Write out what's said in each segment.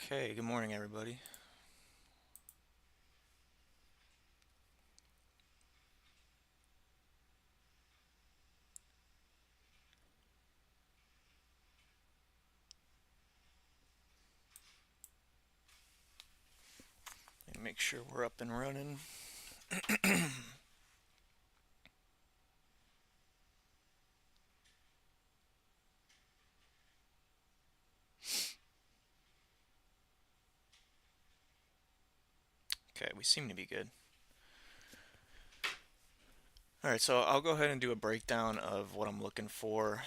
Okay, good morning, everybody. And make sure we're up and running. Okay, we seem to be good. All right, so I'll go ahead and do a breakdown of what I'm looking for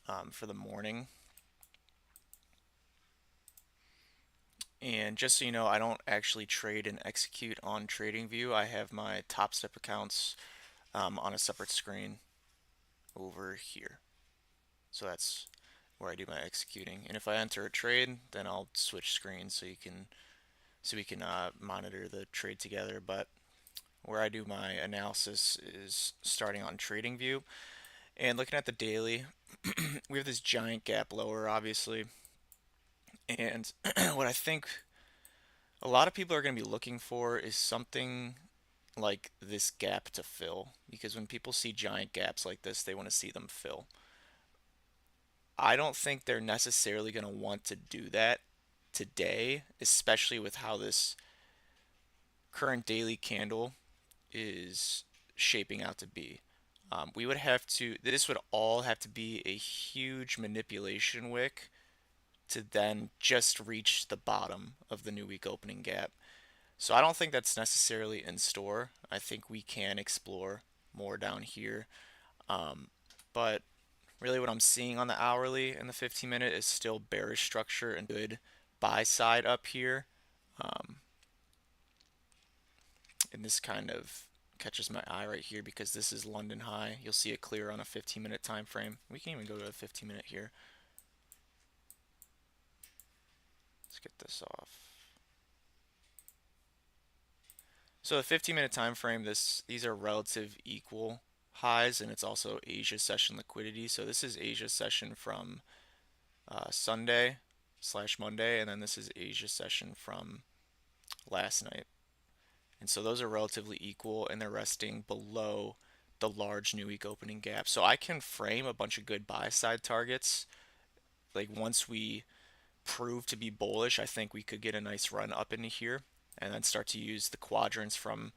the morning. And just so you know, I don't actually trade and execute on TradingView. I have my Top Step accounts on a separate screen over here. So that's where I do my executing. And if I enter a trade, then I'll switch screens so we can monitor the trade together. But where I do my analysis is starting on TradingView and looking at the daily. We have this giant gap lower, obviously, and what I think a lot of people are going to be looking for is something like this gap to fill, because when people see giant gaps like this, they want to see them fill. I don't think they're necessarily going to want to do that today, especially with how this current daily candle is shaping out to be. We would have to, this would all have to be a huge manipulation wick to then just reach the bottom of the new week opening gap. So I don't think that's necessarily in store. I think we can explore more down here. Um, but really what I'm seeing on the hourly and the 15 minute is still bearish structure and good buy side up here. Um, and this kind of catches my eye right here because this is London high. You'll see it clear on a 15-minute time frame. We can even go to a 15-minute here. Let's get this off. So the 15-minute time frame, these are relative equal highs, and it's also Asia session liquidity. So this is Asia session from Sunday slash Monday, and then this is Asia session from last night. And so those are relatively equal, and they're resting below the large new week opening gap. So I can frame a bunch of good buy side targets. Like once we prove to be bullish, I think we could get a nice run up into here and then start to use the quadrants from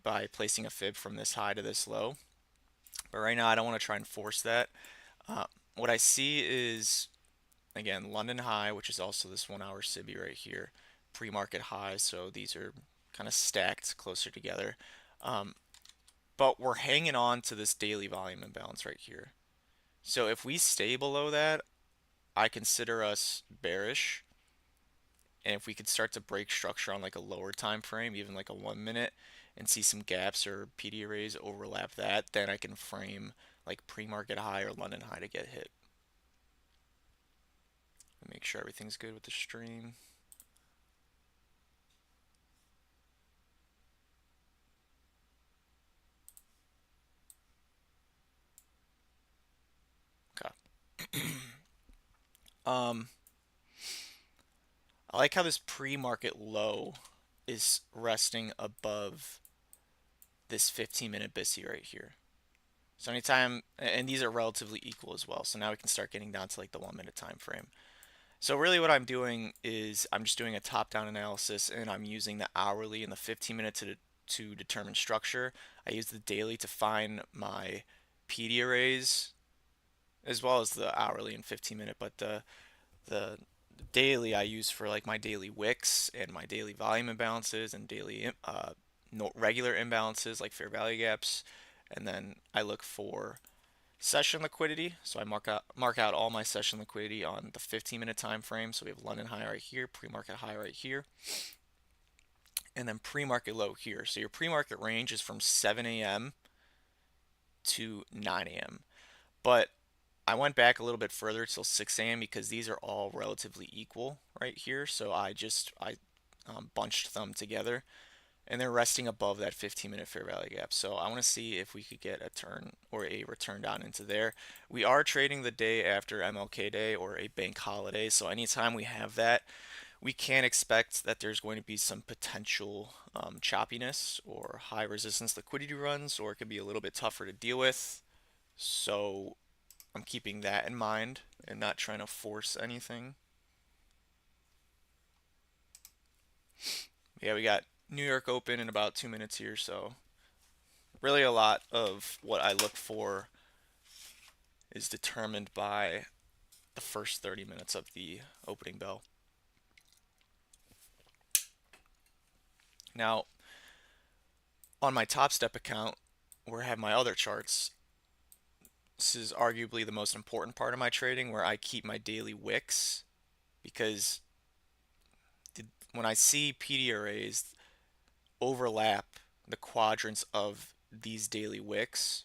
by placing a fib from this high to this low. But right now I don't want to try and force that. Uh, what I see is, again, London high, which is also this 1 hour SIBI right here, pre-market high, so these are kind of stacked closer together. Um, but we're hanging on to this daily volume imbalance right here. So if we stay below that, I consider us bearish. And if we could start to break structure on like a lower time frame, even like a 1 minute, and see some gaps or PD arrays overlap that, then I can frame like pre-market high or London high to get hit. Make sure everything's good with the stream. Okay. um, I like how this pre-market low is resting above this 15-minute BISI right here. So anytime, and these are relatively equal as well. So now we can start getting down to like the 1 minute time frame. So really what I'm doing is I'm just doing a top-down analysis, and I'm using the hourly and the 15-minute to determine structure. I use the daily to find my PD arrays as well as the hourly and 15-minute, but the daily I use for like my daily wicks and my daily volume imbalances and daily no, regular imbalances like fair value gaps, and then I look for session liquidity. So I mark out all my session liquidity on the 15-minute time frame. So we have London high right here, pre-market high right here, and then pre-market low here. So your pre-market range is from 7 a.m. to 9 a.m. But I went back a little bit further till 6 a.m. because these are all relatively equal right here. So I bunched them together, and they're resting above that 15-minute fair value gap. So I want to see if we could get a turn or a return down into there. We are trading the day after MLK Day or a bank holiday, so anytime we have that, we can expect that there's going to be some potential choppiness or high resistance liquidity runs, or it could be a little bit tougher to deal with. So I'm keeping that in mind and not trying to force anything. Yeah, we got New York Open in about 2 minutes here, so really a lot of what I look for is determined by the first 30 minutes of the opening bell. Now, on my Top Step account, where I have my other charts, this is arguably the most important part of my trading where I keep my daily wicks because when I see PD arrays overlap the quadrants of these daily wicks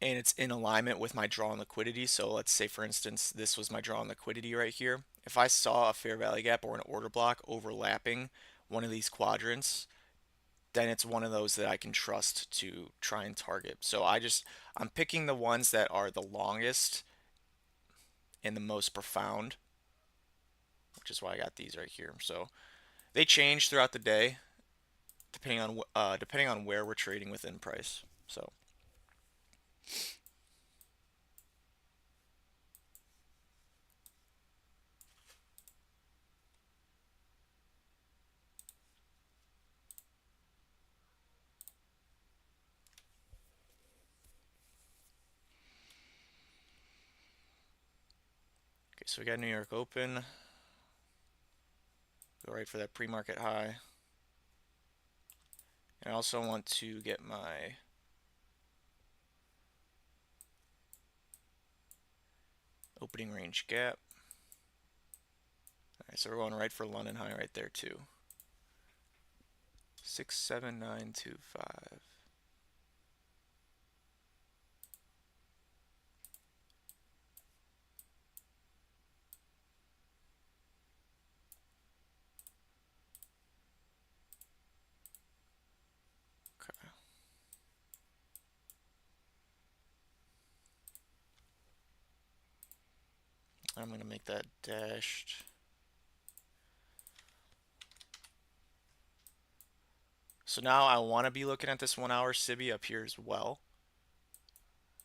and it's in alignment with my draw on liquidity. So let's say, for instance, this was my draw on liquidity right here. If I saw a fair value gap or an order block overlapping one of these quadrants, then it's one of those that I can trust to try and target. So I'm picking the ones that are the longest and the most profound, which is why I got these right here. So they change throughout the day depending on where we're trading within price. So okay, so we got New York Open. Go right for that pre-market high. And I also want to get my opening range gap. All right, so we're going right for London high right there too. 67925. Okay. I'm going to make that dashed. So now I want to be looking at this 1 hour SIBI up here as well.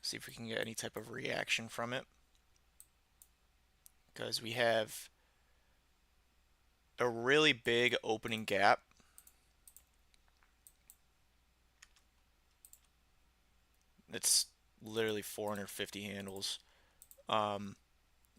See if we can get any type of reaction from it. Because we have a really big opening gap. It's literally 450 handles.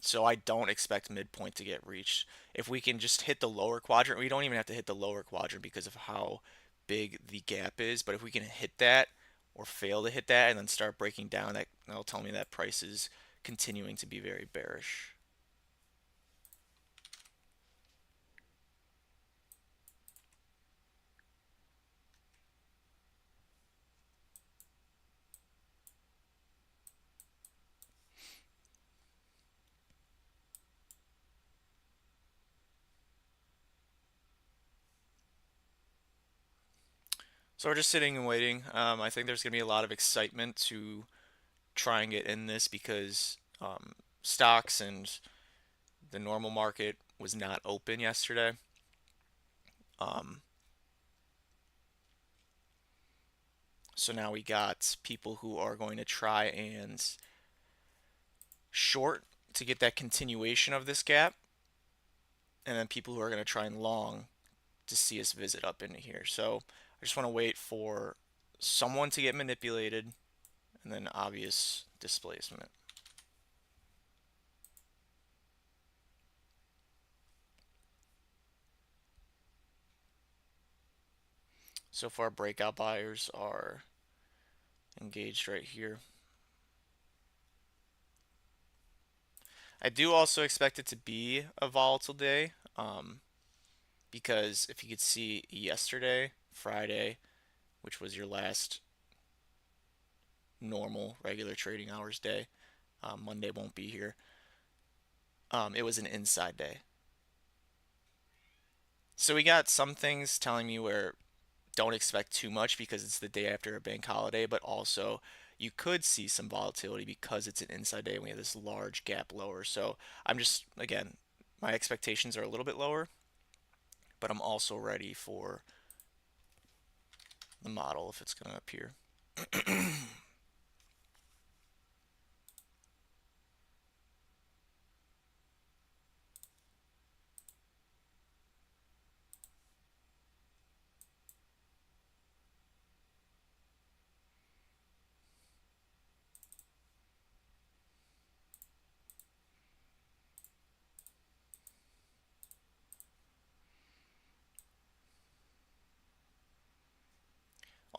So I don't expect midpoint to get reached. If we can just hit the lower quadrant, we don't even have to hit the lower quadrant because of how big the gap is. But if we can hit that or fail to hit that and then start breaking down, that'll tell me that price is continuing to be very bearish. So we're just sitting and waiting. I think there's going to be a lot of excitement to try and get in this because stocks and the normal market was not open yesterday. Um, so now we got people who are going to try and short to get that continuation of this gap, and then people who are going to try and long to see us visit up into here. So I just want to wait for someone to get manipulated and then obvious displacement. So far, breakout buyers are engaged right here. I do also expect it to be a volatile day because if you could see yesterday, Friday, which was your last normal regular trading hours day, Monday won't be here. It was an inside day. So we got some things telling me where don't expect too much because it's the day after a bank holiday, but also you could see some volatility because it's an inside day and we have this large gap lower. So I'm just, again, my expectations are a little bit lower, but I'm also ready for the model if it's going to appear.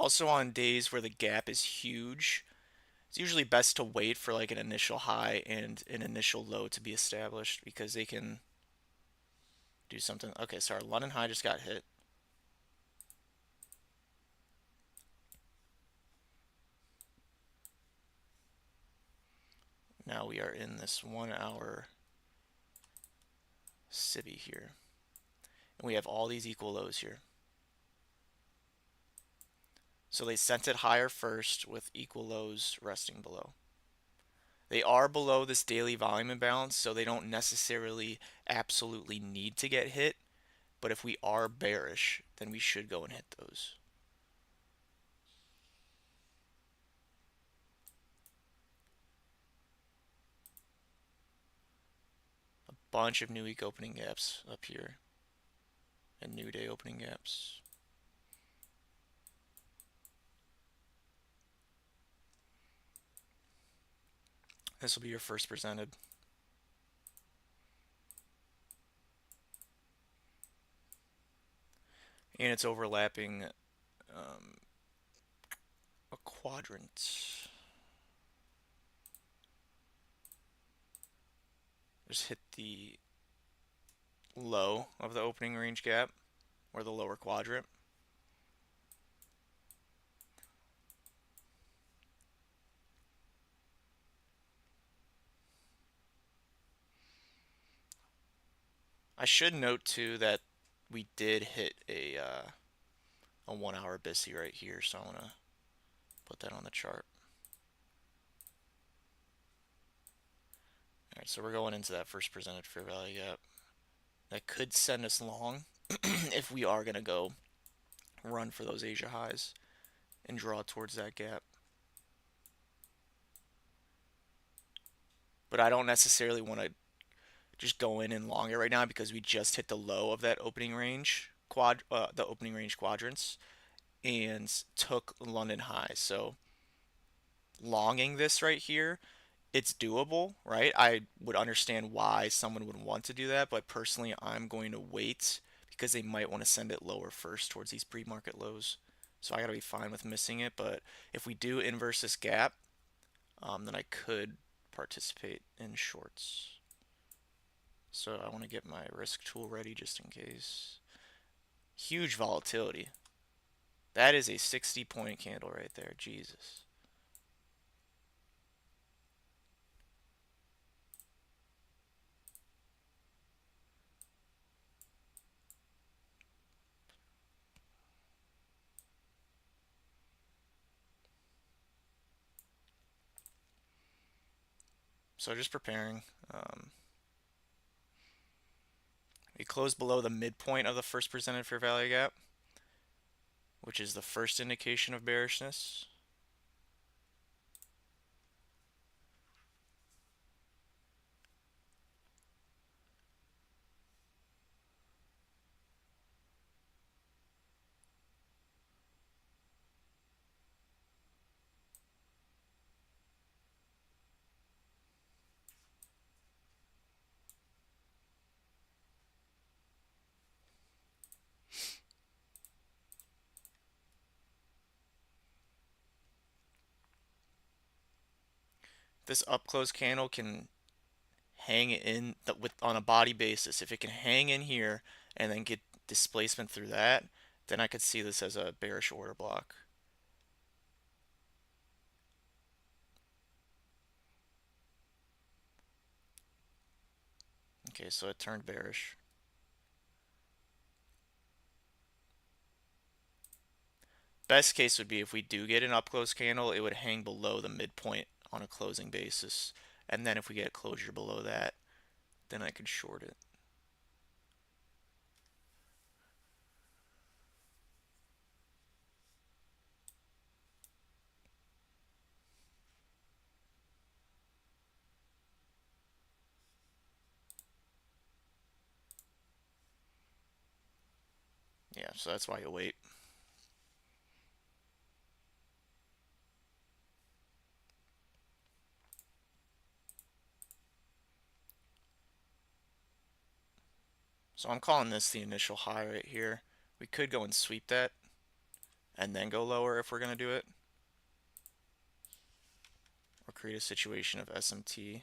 Also, on days where the gap is huge, it's usually best to wait for like an initial high and an initial low to be established because they can do something. Okay, so our London high just got hit. Now we are in this 1 hour Sibi here. And we have all these equal lows here. So they sent it higher first with equal lows resting below. They are below this daily volume imbalance, so they don't necessarily absolutely need to get hit. But if we are bearish, then we should go and hit those. A bunch of new week opening gaps up here and new day opening gaps. This will be your first presented. And it's overlapping a quadrant. Just hit the low of the opening range gap or the lower quadrant. I should note too that we did hit a 1 hour BISI right here, so I want to put that on the chart. All right, so we're going into that first presented fair value gap. That could send us long if we are going to go run for those Asia highs and draw towards that gap. But I don't necessarily want to just go in and long it right now because we just hit the low of that opening range the opening range quadrants and took London high. So longing this right here, it's doable, right? I would understand why someone would want to do that, but personally, I'm going to wait because they might want to send it lower first towards these pre-market lows. So I gotta be fine with missing it. But if we do inverse this gap, then I could participate in shorts. So I want to get my risk tool ready just in case. Huge volatility. That is a 60-point candle right there. Jesus. So just preparing. We closed below the midpoint of the first presented fair value gap, which is the first indication of bearishness. This up close candle can hang in with on a body basis. If it can hang in here and then get displacement through that, then I could see this as a bearish order block. Okay, so it turned bearish. Best case would be if we do get an up close candle, it would hang below the midpoint on a closing basis. And then if we get closure below that, then I could short it. so that's why you wait. So I'm calling this the initial high right here. We could go and sweep that and then go lower if we're going to do it, or create a situation of SMT.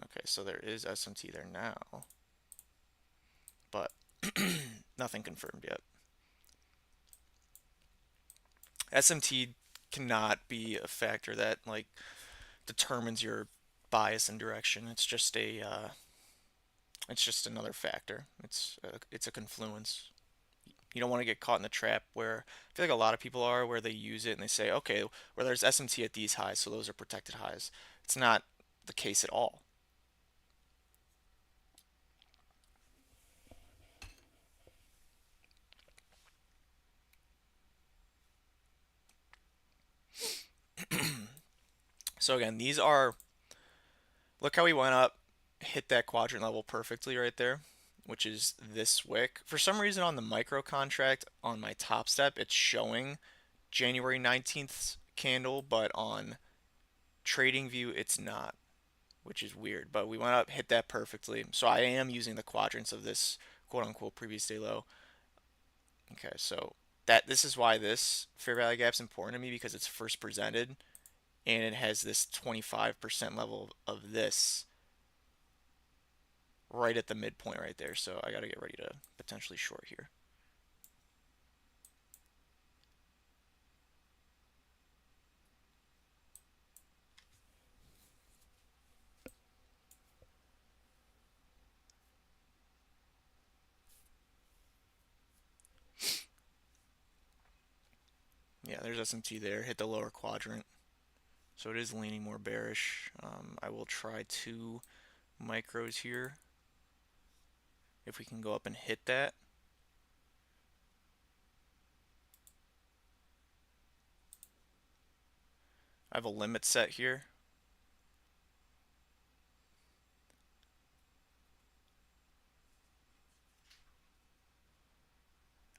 Okay, so there is SMT there now, but nothing confirmed yet. SMT cannot be a factor that like determines your bias and direction. It's just another factor. It's a confluence. You don't want to get caught in the trap where I feel like a lot of people are, where they use it and they say, okay, well, there's SMT at these highs, so those are protected highs. It's not the case at all. So again, these are, look how we went up, hit that quadrant level perfectly right there, which is this wick. For some reason on the micro contract on my top step, it's showing January 19th candle, but on TradingView it's not, which is weird. But we went up, hit that perfectly. So I am using the quadrants of this quote unquote previous day low. Okay, so this is why this fair value gap is important to me, because it's first presented and it has this 25% level of this right at the midpoint right there. So I got to get ready to potentially short here. Yeah, there's SMT there. Hit the lower quadrant. So it is leaning more bearish. I will try 2 micros here. If we can go up and hit that. I have a limit set here.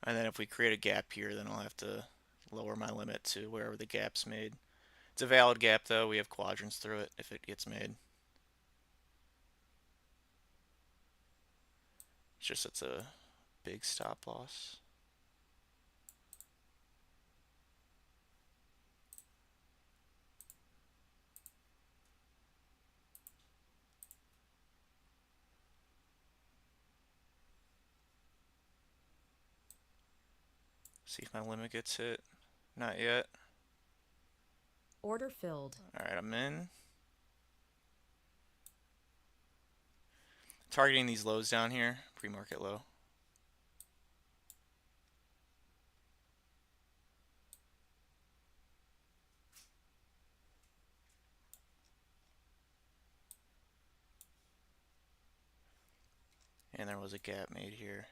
And then if we create a gap here, then I'll have to lower my limit to wherever the gap's made. It's a valid gap though. We have quadrants through it if it gets made. It's just it's a big stop loss. See if my limit gets hit. Not yet. Order filled. All right, I'm in. Targeting these lows down here, pre-market low. And there was a gap made here.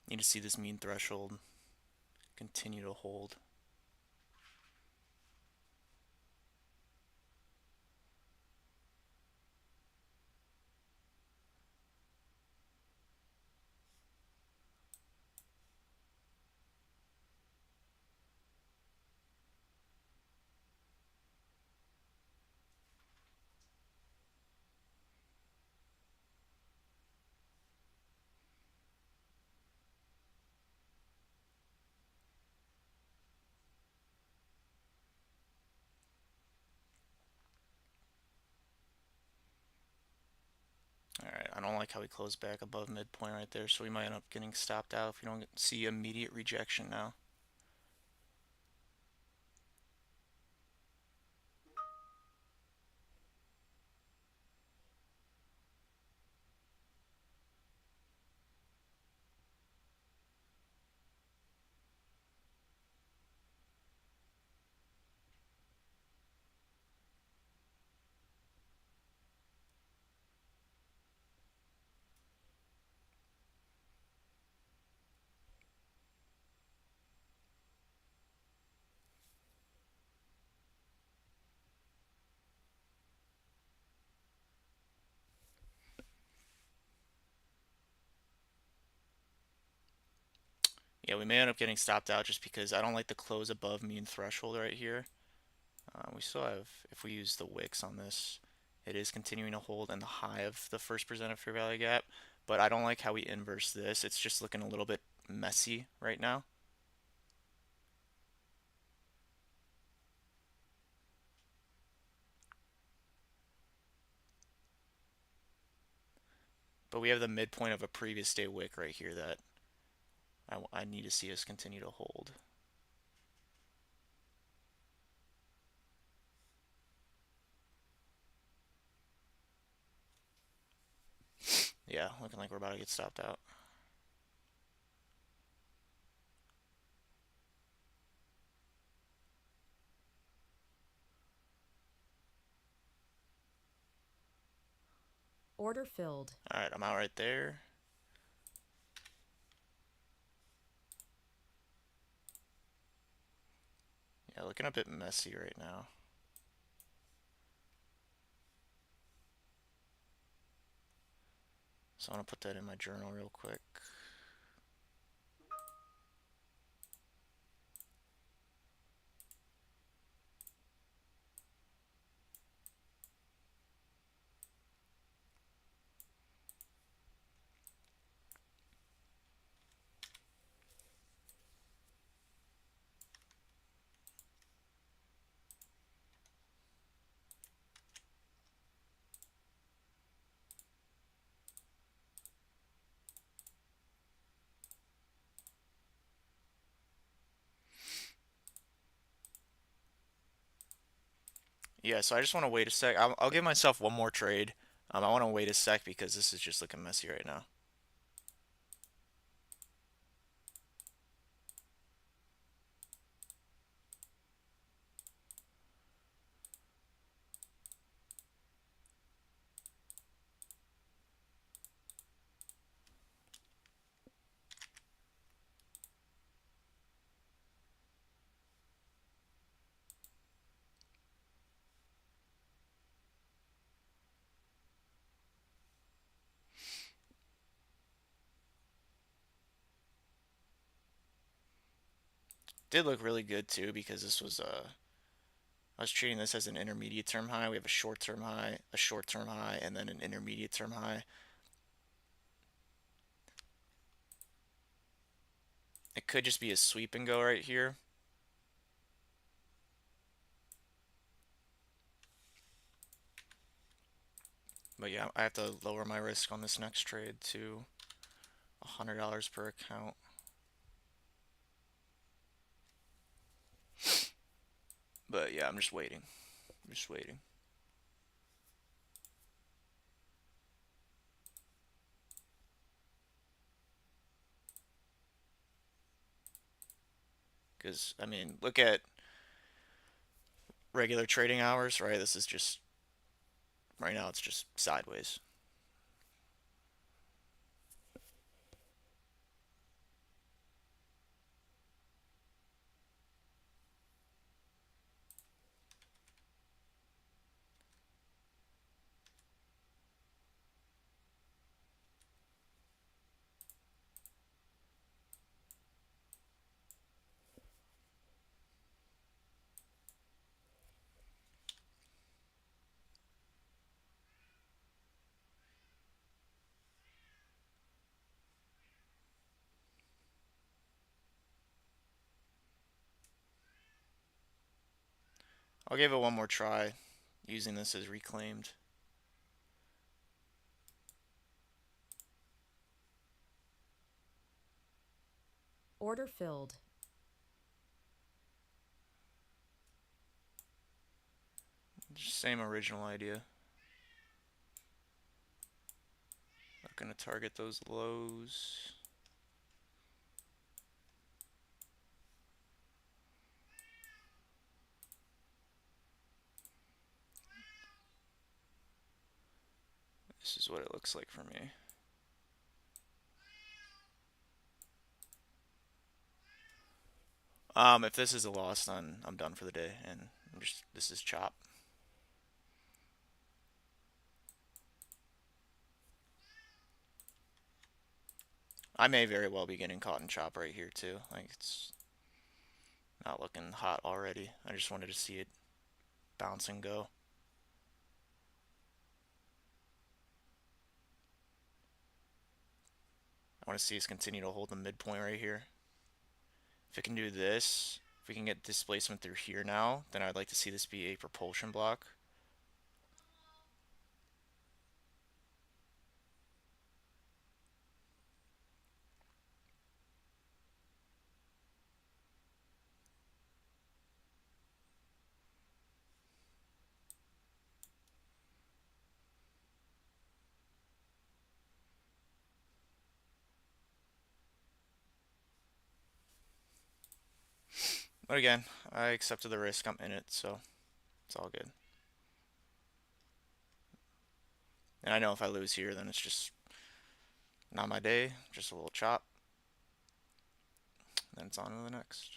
Need to see this mean threshold continue to hold. All right, I don't like how we closed back above midpoint right there, so we might end up getting stopped out if we don't see immediate rejection now. Yeah, we may end up getting stopped out just because I don't like the close above mean threshold right here. We still have, if we use the wicks on this, it is continuing to hold in the high of the first presented fair value gap, but I don't like how we inverse this. It's just looking a little bit messy right now. But we have the midpoint of a previous day wick right here that I need to see us continue to hold. Yeah, looking like we're about to get stopped out. Order filled. All right, I'm out right there. Yeah, looking a bit messy right now. So I'm gonna put that in my journal real quick. Yeah, so I just want to wait a sec. I'll give myself one more trade. I want to wait a sec because this is just looking messy right now. Did look really good too because this was I was treating this as an intermediate term high. We have a short term high, a short term high, and then an intermediate term high. It could just be a sweep and go right here. But yeah, I have to lower my risk on this next trade to $100 per account. But yeah, I'm just waiting. I'm just waiting. Because, I mean, look at regular trading hours, right? This is just, right now, it's just sideways. I'll give it one more try using this as reclaimed. Order filled. Just same original idea. Not going to target those lows. This is what it looks like for me. If this is a loss, then I'm done for the day, and this is chop. I may very well be getting caught in chop right here too. Like it's not looking hot already. I just wanted to see it bounce and go. I want to see us continue to hold the midpoint right here. If it can do this, if we can get displacement through here now, then I'd like to see this be a propulsion block. But again, I accepted the risk. I'm in it, so it's all good. And I know if I lose here, then it's just not my day. Just a little chop. Then it's on to the next.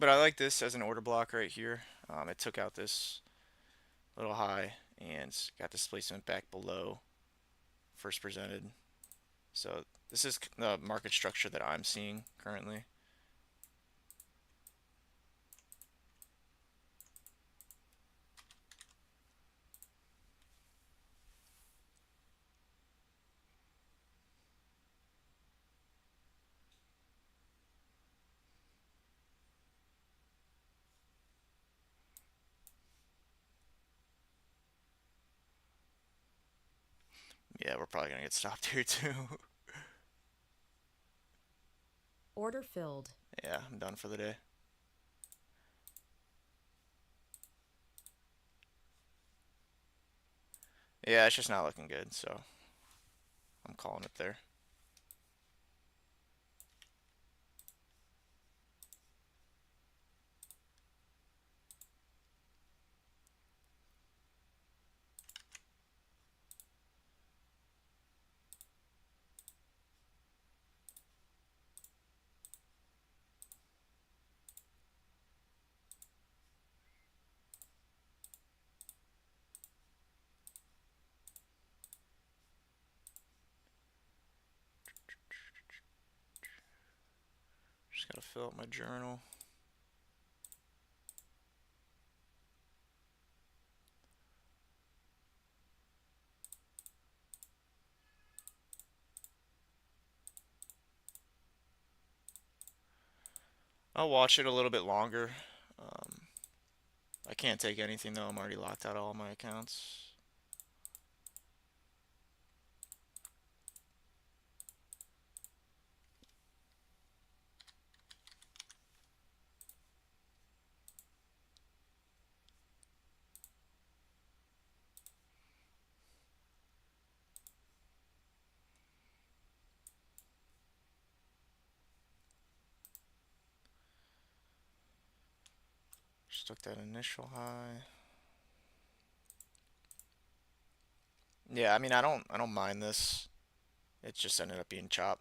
But I like this as an order block right here. It took out this little high and got displacement back below first presented. So this is the market structure that I'm seeing currently. Yeah, we're probably gonna get stopped here too. Order filled. Yeah, I'm done for the day. Yeah, it's just not looking good, so I'm calling it there. Just gotta fill out my journal. I'll watch it a little bit longer. Um, I can't take anything though. I'm already locked out of all my accounts. Just took that initial high. Yeah, I mean, I don't mind this. It just ended up being chop.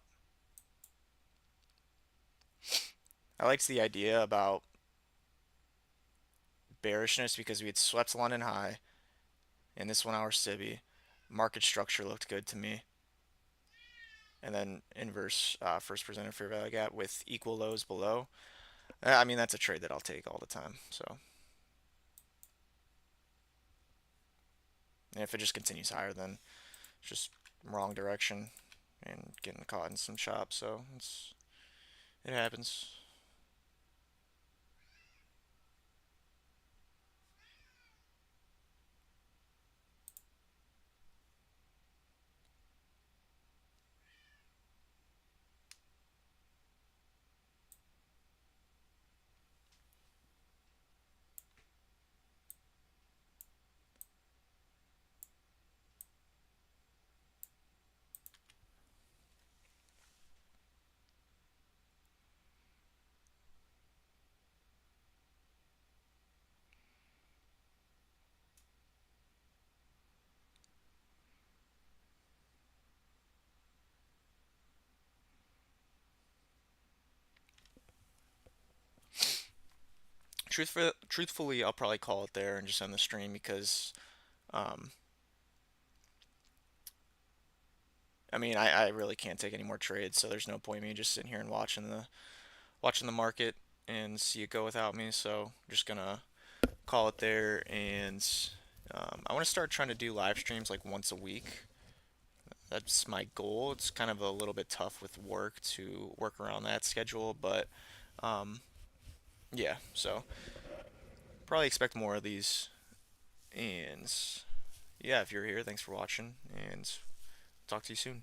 I liked the idea about bearishness because we had swept London high in this 1 hour Cibi. Market structure looked good to me. And then inverse first presented fair value gap with equal lows below. I mean, that's a trade that I'll take all the time. So, and if it just continues higher, then it's just wrong direction and getting caught in some chop. So it happens. Truthfully, I'll probably call it there and just end the stream because, um, I mean, I really can't take any more trades, so there's no point in me just sitting here and watching the market and see it go without me. So just gonna call it there, and I want to start trying to do live streams like once a week. That's my goal. It's kind of a little bit tough with work to work around that schedule, but um, yeah. So probably expect more of these. And yeah, if you're here, thanks for watching, and talk to you soon.